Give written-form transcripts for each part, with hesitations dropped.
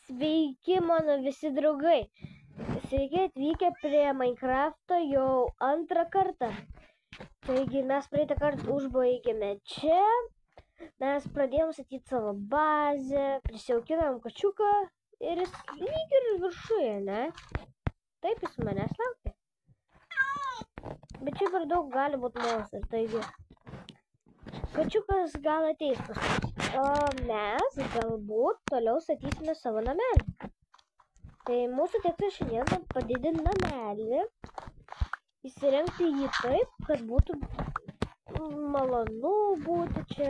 Sveiki, mano visi draugai. Sveiki atvykę prie Minecraft'o jau antrą kartą. Taigi mes praeitą kartą užbaigėme čia. Mes pradėjom statyti savo bazę, prisijaukinam kačiuką ir jis lyg ir viršuje, ne? Taip jis manęs laukia. Bet čia per daug gali būti monstras, taigi kačiukas gal ateis pas mus. O mes galbūt toliau statysime savo namelį. Tai mūsų tikslas šiandien padidinti namelį, įsirengti jį taip, kad būtų malonu būti čia.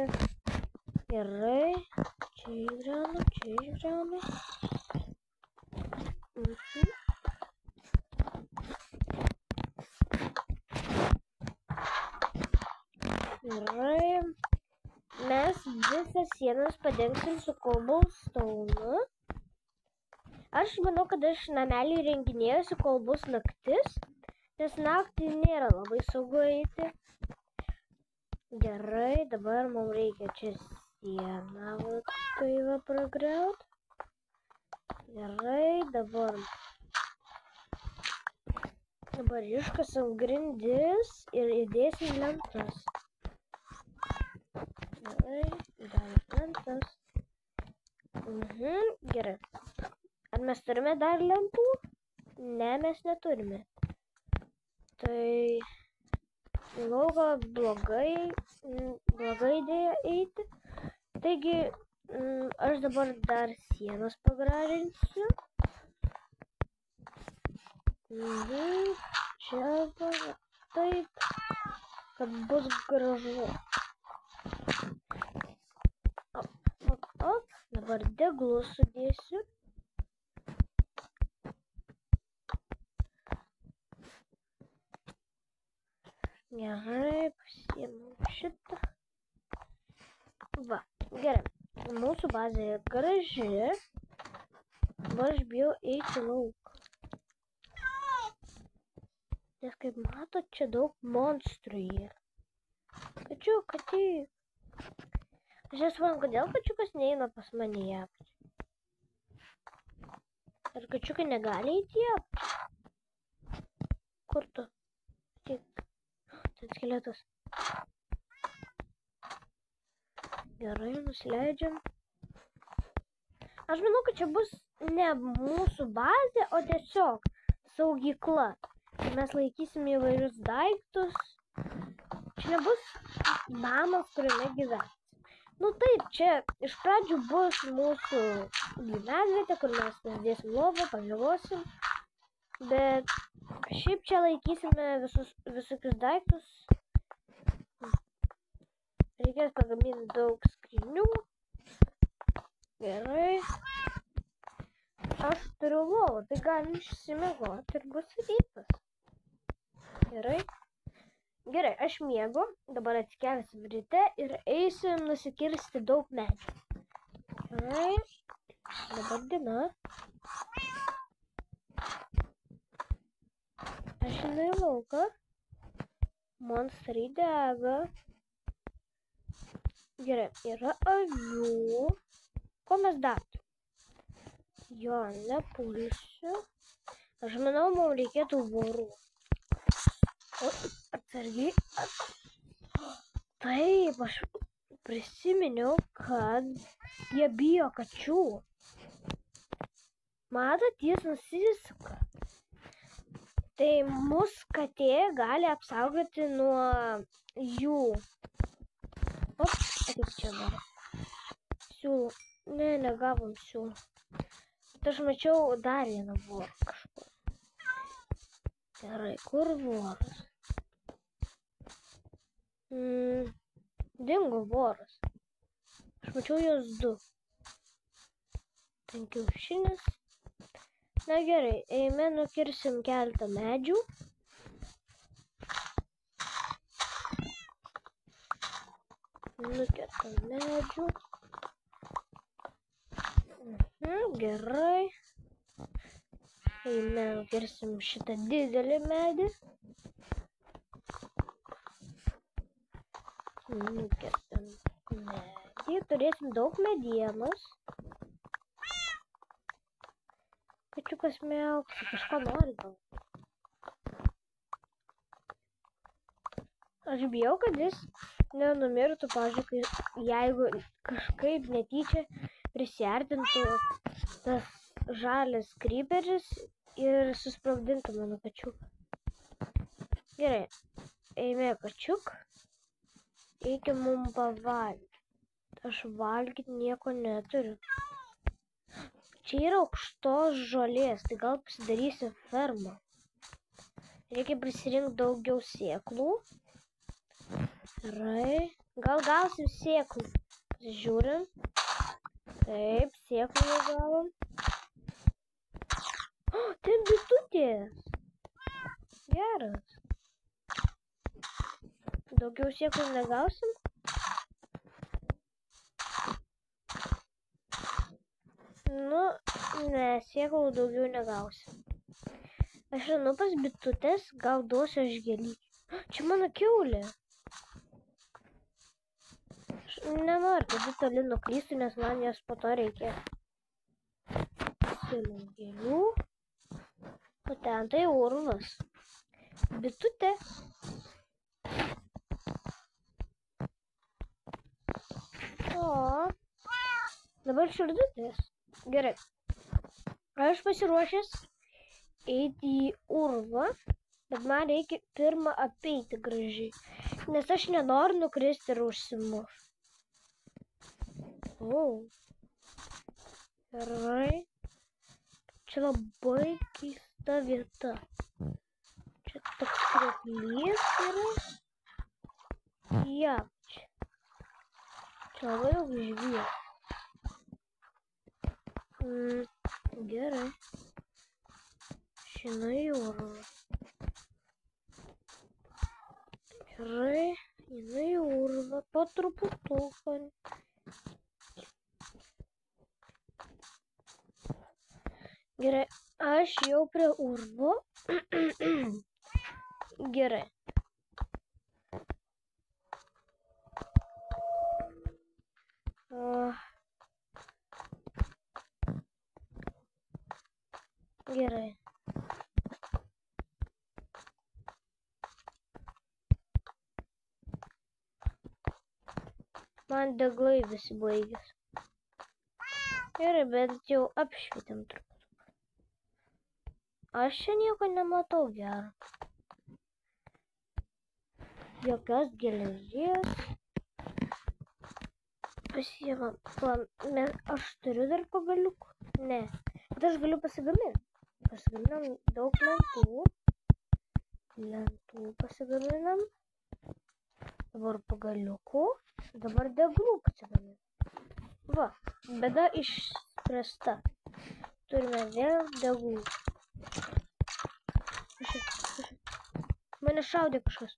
Gerai, čia išgriaunu. Gerai. Mes visas sienas padengsim su cobblestone. Aš manau, kad aš namelį įrenginėsiu, kol bus naktis, nes naktį nėra labai saugu eiti. Gerai, dabar mums reikia čia sieną tai va pragriaut. Gerai, dabar iškasam grindis ir įdėsim lentas. Gerai, dar lentas. Gerai. Ar mes turime dar lentų? Ne, mes neturime. Tai lauko blogai idėja eiti. Taigi, aš dabar dar sienas pagražinsiu. Čia taip, kad bus gražu. Dabar deglus sudėsiu. Gerai, pasiėmau šitą. Va, gerai. Mūsų bazė graži. Dabar aš bijau eiti lauk. Nes kaip matot, čia daug monstrų yra. Kačiuk, ateik. Aš nesuprantu, kodėl kačiukas neina pas mane į apačią. Ar kačiukai negali eiti į apačią? Kur tu? Ateik. Tai skeletas. Gerai, nusileidžiam. Aš manau, kad čia bus ne mūsų bazė, o tiesiog saugykla. Mes laikysim įvairius daiktus. Čia nebus namas, kuriame gyvens. Nu taip, čia iš pradžių bus mūsų gyvenvietė, kur mes dėsim lovą, pažalosim. Bet šiaip čia laikysime visokius daiktus. Reikės pagaminti daug skrynių. Gerai. Aš turiu lovą, tai galim išsimiegoti ir bus rytas. Gerai. Gerai, aš miegu. Dabar atsikelsim ryte ir eisim nusikirsti daug medžių. Gerai. Dabar diena. Aš einu į lauką. Monstrai dega. Gerai, yra avių. Ko mes darom? Jo, nepulsiu. Aš manau, mums reikėtų vorų. O, atsargiai. Taip, aš prisiminiau, kad jie bijo kačių. Matot, jis nusisuka. Tai mūsų katė gali apsaugoti nuo jų. Op, ateik čia dar. Siūlų. Ne, negavom siūlų. Bet aš mačiau dar vieną vorą kažkur. Gerai, kur voras? Dingo voras. Aš mačiau jos 2. Ten kiaušinis. Na gerai, eime nukirsim keletą medžių. Nukirtam medžių. Gerai. Eime nukirsim šitą didelį medį. Nukirtam medį. Turėsim daug medienos. kačiukas miauksi, kažko nori gal. Aš bijau, kad jis nenumirtų, pavyzdžiui, jeigu kažkaip netyčia prisiartintų tas žalias kryperis ir susprogdintų mano kačiuką. Gerai, eime kačiuk, reikia mum pavalgyti. Aš valgyti nieko neturiu. Čia yra aukštos žolės, tai gal pasidarysiu fermą. Reikia prisirinkti daugiau sėklų. Gerai, gal gausim sėklų. Žiūrim. Taip, sėklų negavom. O, ten bitutės. Geras. Daugiau sėklų negausim? Nu, ne, sėklų daugiau negausim. Aš einu pas bitutės, gal duosiu aš gėlyčių. Čia mano kiaulė. Aš nenoriu, kad ji toli nuklystų, nes man jos po to reikės. Siūliau gėlių. O ten tai urvas. Bitutė. O, dabar širdutės. Gerai. Aš pasiruošęs eiti į urvą, bet man reikia pirmą apeiti gražiai, nes aš nenoriu nukristi ir užsimušti. O, gerai. Čia labai keista vieta. Čia toks krioklys yra. Ja, čia labai daug žvyro. Gerai. Šinu į urvą. Gerai, einu į urvą po truputuką. Gerai, aš jau prie urvo. Gerai. Gerai. Man deglai visi baigės. Gerai, bet jau apšvietėm truputį. Aš čia nieko nematau gero. Jokios geležies. Pasiimam. Aš turiu dar pagaliukų? Ne. Bet aš galiu pasigaminti. Pasigaminam daug lentų. Lentų pasigaminam. Dabar pagaliukų. Dabar deglų pasigaminam. Va, bėda išspręsta. Turime vėl deglų. Mane šaudė kažkas.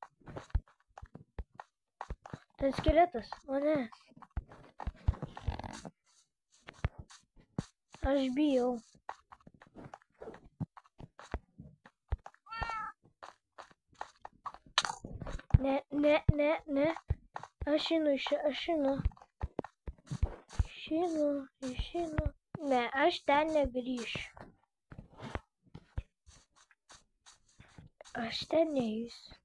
Ten skeletas, o ne. Aš bijau. Ne. Aš einu. Ne, aš ten negrįšiu. Aš ten neįsiu.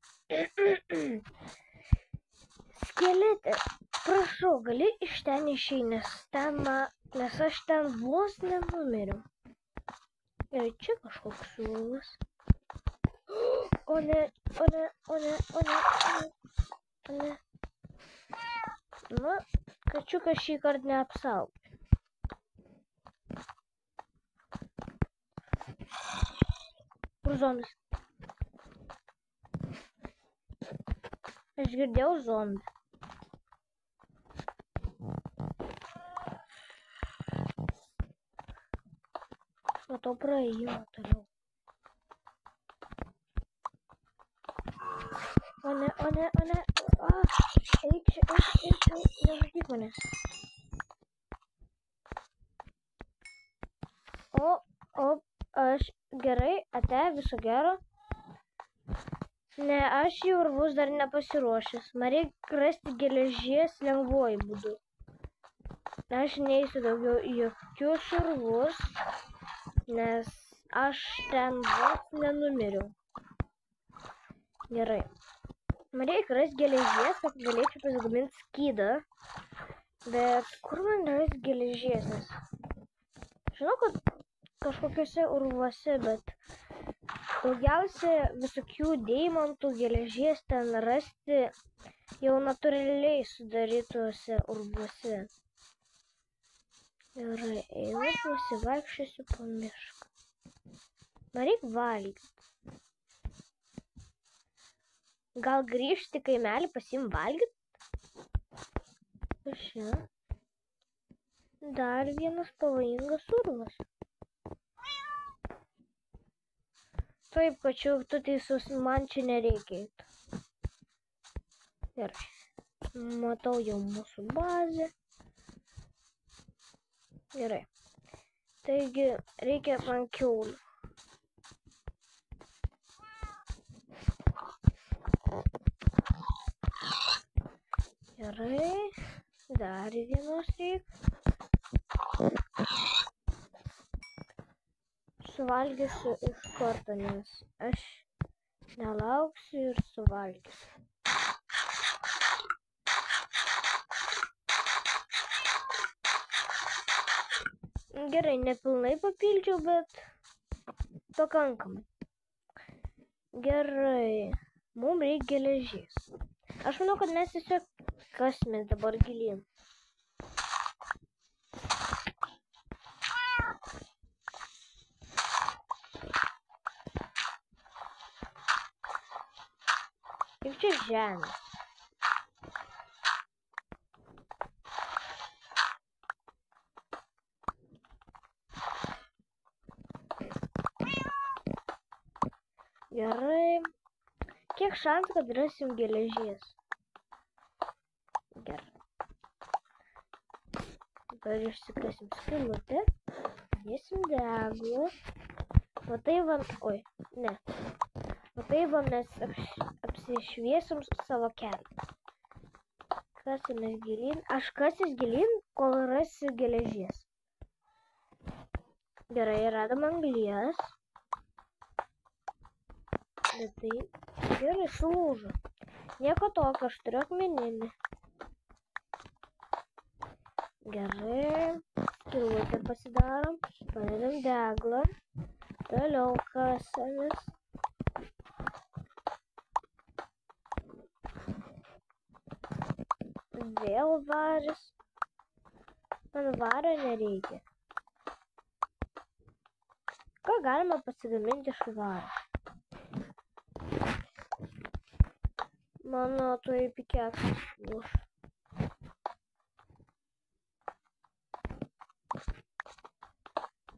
Skeletė, prašau, gali iš ten išeiti, nes aš ten vos nenumiriau. Ir čia kažkoks urvas. O ne. Na, kačiukas šį kartą neapsaugė. Kur zombis? Aš girdėjau zombį. Aš matau praėjimą toliau. O ne. Eik čia, nežudyk manęs. Aš gerai, ate, viso gero. Ne, aš į urvus dar nepasiruošęs. Man reikia rasti geležies lengvuoju būdu. Aš neįsiu daugiau į jokius urvus, nes aš ten vos nenumiriau. Gerai. Man reikia rasti geležies, kad galėčiau pasigaminti skydą. Bet kur man rasti geležies? Žinau, kad kažkokiuose urvuose, bet daugiausia visokių deimantų geležies ten rasti jau natūraliai sudarytuose urvuose. Gerai, einu pasivaikščiosiu po mišką. Man reikia valgyti. Gal grįžti į kaimelį pasiim valgyti? Čia. Dar vienas pavojingas urvas. Taip, kačiuk, tu teisus, man čia nereikia eiti. Gerai. Matau jau mūsų bazę. Gerai. Taigi, reikia man kiaulių. Gerai. Dar vienos reikia. Suvalgysiu iš karto, nes aš nelauksiu ir suvalgysiu. Gerai, nepilnai papildžiau, bet pakankamai. Gerai, mums reikia geležies. Aš manau, kad mes tiesiog kasimės dabar gilyn. Kaip čia žemė? Gerai. Kiek šansų, kad rasim geležies? Gerai. Dabar išsikasim skylutę. Dėsim deglą. Va tai va... Oi, ne. Va tai va mes apsišviesim savo kelią. Kasimės gilyn. Aš kasis gilyn, kol rasiu geležies. Gerai, radom anglies. Bet tai gerai sulūžo. Nieko tokio, aš turiu akmeninį. Gerai. Skylutę pasidarom. Padedam deglą. Toliau kasamės. Vėl varis. Man vario nereikia. Ką galima pasigaminti iš vario? Mano tuoj pikeksas lūš.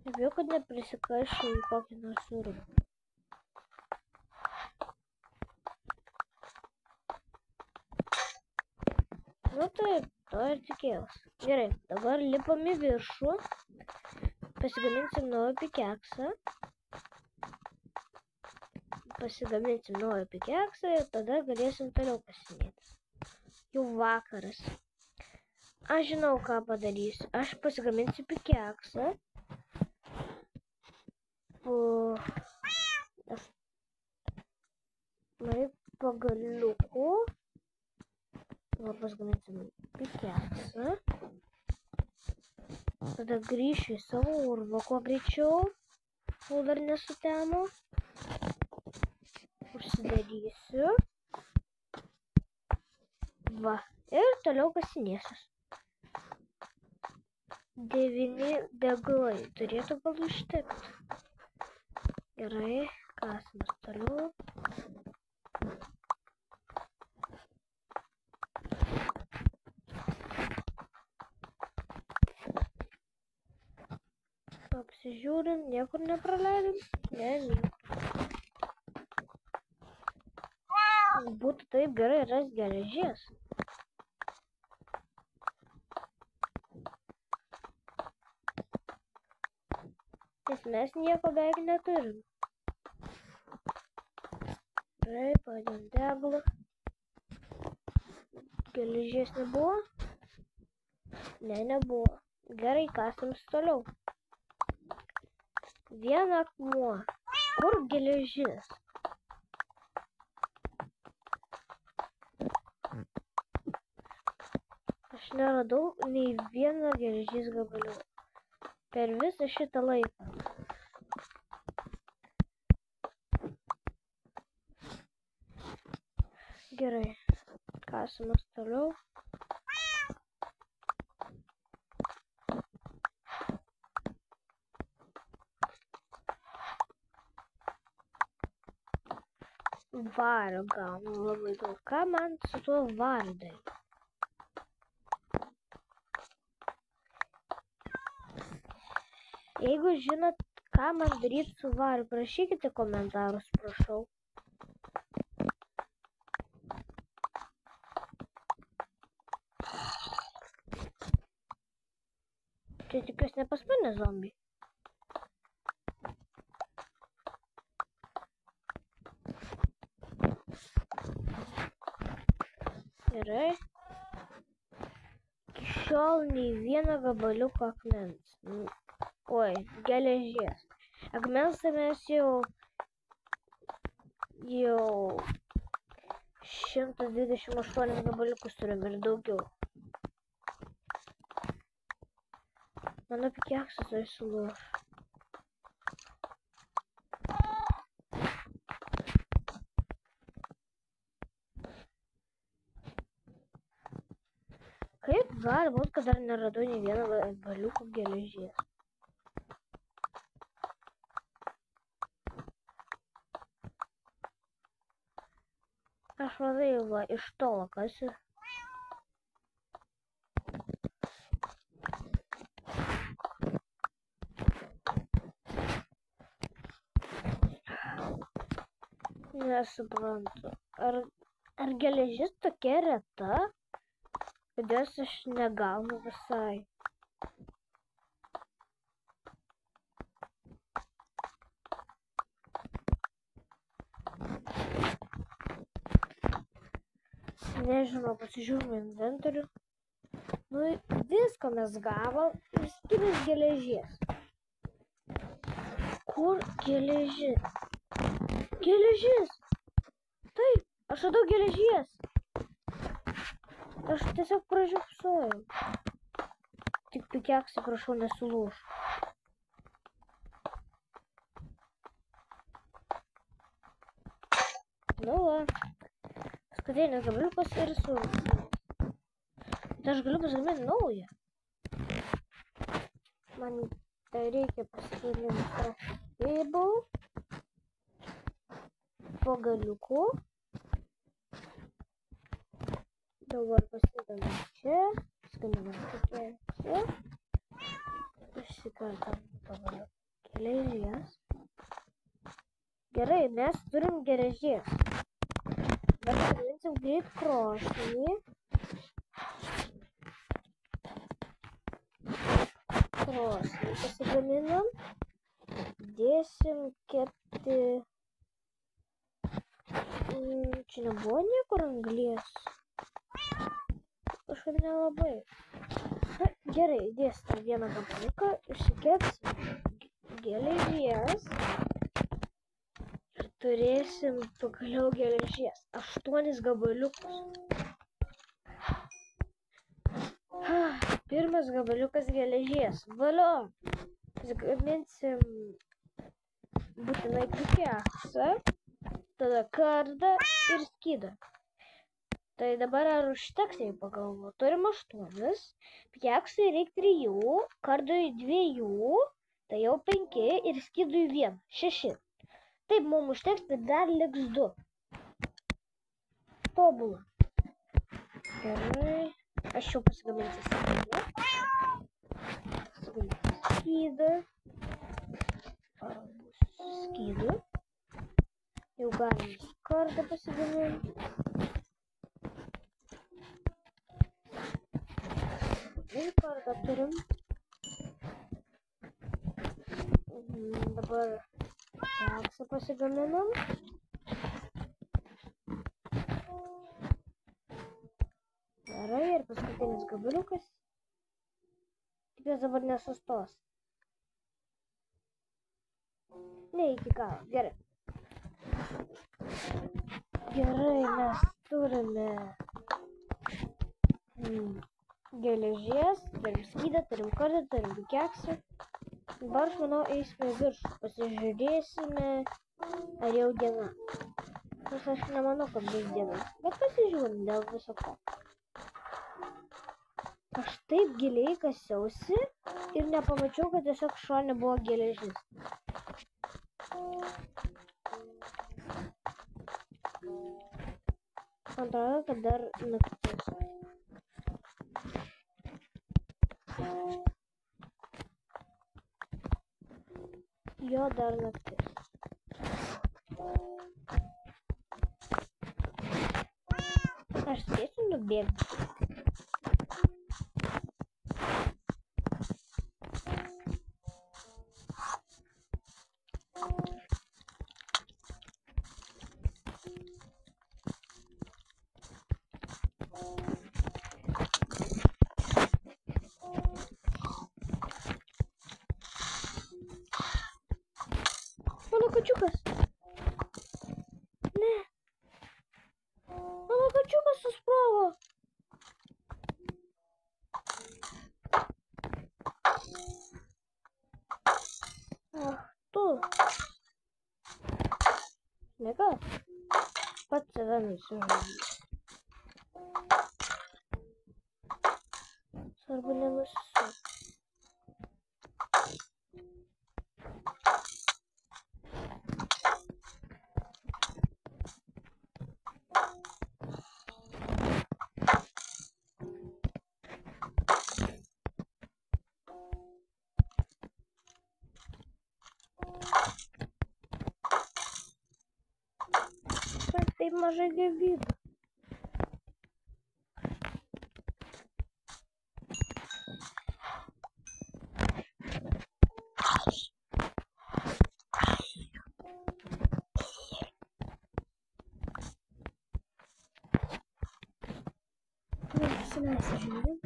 Bijau, kad neprisikaišiu į kokį nors urvą. Nu taip, to ir tikėjausi. Gerai, dabar lipam į viršų. Pasigaminsim naują pikeksą. Pasigaminsim naują pikeksą ir tada galėsim toliau kasinėti. Jau vakaras. Aš žinau, ką padarysiu. Aš pasigaminsiu pikeksą. Pagaliukų. Dabar pasigaminsim pikeksą. Tada grįšiu į savo urvą kuo greičiau. Kol dar nesutemo. Užsidarysiu. Va. Ir toliau kasinėsiu. 9 deglai. Turėtų gal užtekti. Gerai. Kasimės toliau. Apsižiūrim. Niekur nepraleidom. Ne, niekur. Būtų taip gerai rasti geležies. Nes mes nieko beveik neturim. Gerai, padėm deglą. Geležies nebuvo? Ne, nebuvo. Gerai, kasams toliau. Vieną akmuo. Kur geležis? Aš neradau nei vieno geležis gabaliuko per visą šitą laiką. Gerai, kasimas toliau. Vario gaunu labai daug. Ką man su tuo variu daryti? Jeigu žinot, ką man daryti su variu, prašykite komentarus, prašau. Čia tikiuosi ne pas mane zombiai. Gerai. Iki šiol nei vieno gabaliuko akmens. Oi, geležies. Akmens tai mes jau 128 gabaliukus turim ir daugiau. Mano pikeksas tai sulūš. Kaip gali būt, kad dar neradau nei vieno gabaliuko geležies? Aš vadai va iš tolo kasiu. Nesuprantu. Ar geležis tokia reta, kad jos aš negaunu visai? Nežinau, pasižiūrėjau inventorių. Nu, viską mes gavom, išskyrus geležies. Kur geležis? Geležis! Taip, aš radau geležies. Aš tiesiog pražiopsojau. Tik pikeksai, prašau, nesulūš. Nu va. Paskutinis gabaliukas ir sulūš. Tai aš galiu pasigaminti naują. Man reikia pasigaminti table. Pagaliukų. Dabar pasidame čia. Pasigaminam čia. Išsikartam pagaliukų geležies. Gerai, mes turim geležies. Dabar pasigaminsim greit krosnį. Krosnį pasigaminam. Dėsim kepti. Čia nebuvo niekur anglies. Kažkaip nelabai. Na, gerai, dėsim vieną gabaliuką, išsikepsim geležies. Ir turėsim pagaliau geležies. 8 gabaliukus. Pirmas gabaliukas geležies. Valio. Pasigaminsim būtinai pikeksą. Tada kardą ir skydą. Tai dabar ar užteks, jei pagalvo. Turim 8. Pikeksui reikia 3, kardui 2, tai jau 5 ir skydui 1. 6. Taip, mums užteks, bet dar liks 2. Tobula. Gerai. Aš jau pasigaminsiu skydą. Pasigaminsiu skydą. Skydą. Jau galim kardą pasigaminti. Ir kardą turim. Dabar keksą pasigaminam. Gerai, ir paskutinis gabaliukas. Tikiuosi dabar nesustos. Ne iki galo. Gerai. Gerai, mes turime geležies, turim skydą, turim kardą, turim keksą. Dabar, aš manau, eisime viršų. Pasižiūrėsime, ar jau diena. Nes aš nemanau, kad bus diena. Bet pasižiūrim dėl viso ko. Aš taip giliai kasiausi ir nepamačiau, kad tiesiog šone buvo geležis. Man atrodo, kad dar naktis. Jo, dar naktis. Aš spėsiu nubėgti. Mano kačiukas. Ne. Mano kačiukas susprogo. Ach, tu. Nega. Pats save nusižudys. Svarbu nenusisuoti. Taip mažai gyvybių. Nesižiūrim.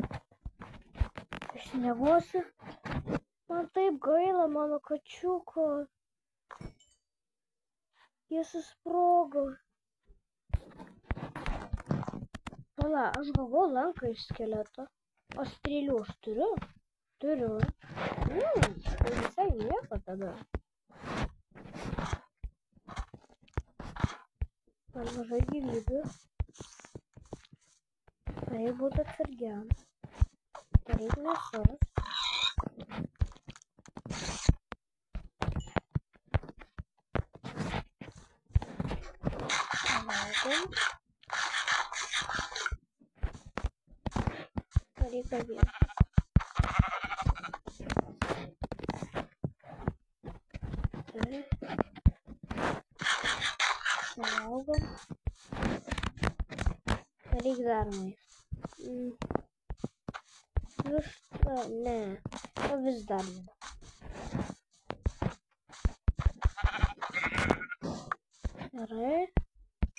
Išsimiegosiu. Man taip gaila mano kačiuko. Jis susprogo. Pala, aš gavau lanką iš skeleto. O strėlių aš turiu? Turiu. Tai visai nieko tada. Man mažai gyvybių. Reikia būti atsargiam. Reikia mėsos. Valgom. Reikia vietos. Valgom. Reikia dar maisto. Višta, ne. O vis dar ne. Gerai.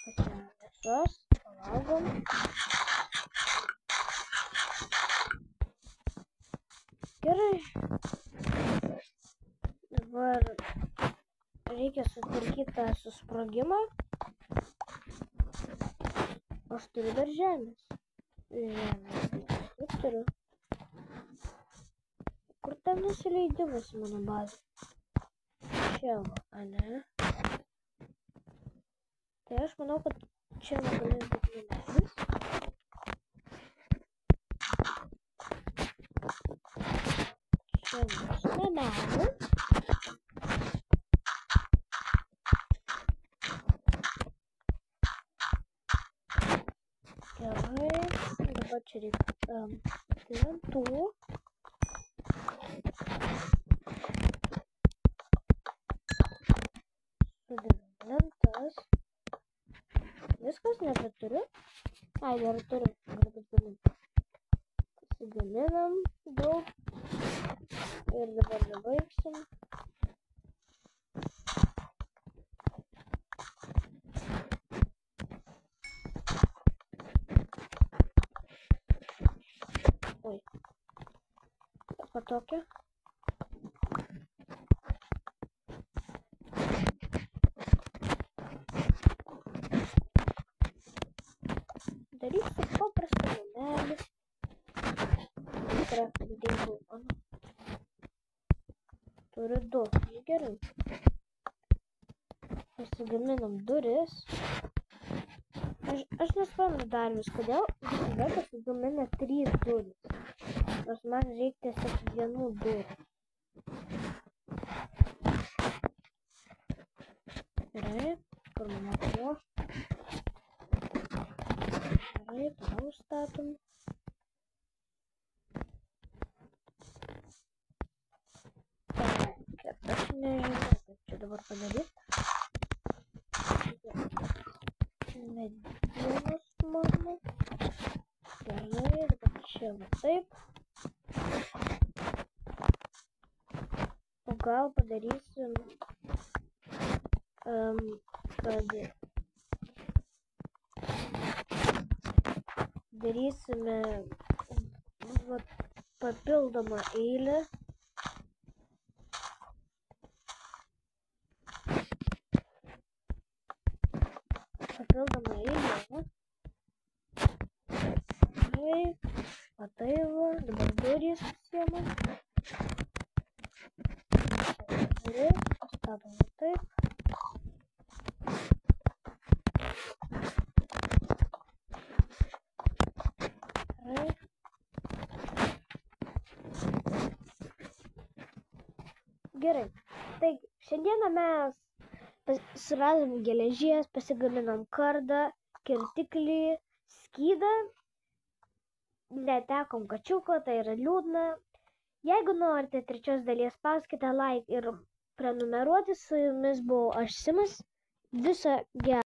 Pačiam mėsos. Pavalgom. Gerai. Dabar reikia sutvarkyti tą susprogimą. Aš turiu dar žemės. Žemės turiu. Kur ten nusileidimas mano bazė? Čia va, ane? Tai aš manau, kad čia negalės būti namelis. Čia bus namelis. Gerai. Dabar čia reikia lentų. Sudėliau lentas. Viskas nebeturiu. Ai, dar turiu. Pasigaminam daug. Ir dabar nebaigsim. Oi. Tokia. padarysiu paprastą namelį. Turiu 2. Gerai. Pasigaminam duris. Aš nesuprantu dar vis, kodėl visada pasigamina 3 duris. Nors man reikia tiesiog 1 durų. Gerai, kur mano buvo. Gerai, toliau statom. Aš nežinau, kaip čia dabar padaryti. Medienos mano. Gerai, dabar čia va taip. O gal padarysim, kad darysime papildomą eilę. Papildomą eilę. Gerai, o tai va, dabar durys pasiemam. Gerai, pastatom taip. Gerai. Gerai, taigi šiandieną mes suradom geležies, pasigaminom kardą, kirtiklį, skydą, netekom kačiuko, tai yra liūdna. Jeigu norite 3 dalies, spauskite like ir prenumeruoti. Su jumis buvau aš, Simas. Viso gero.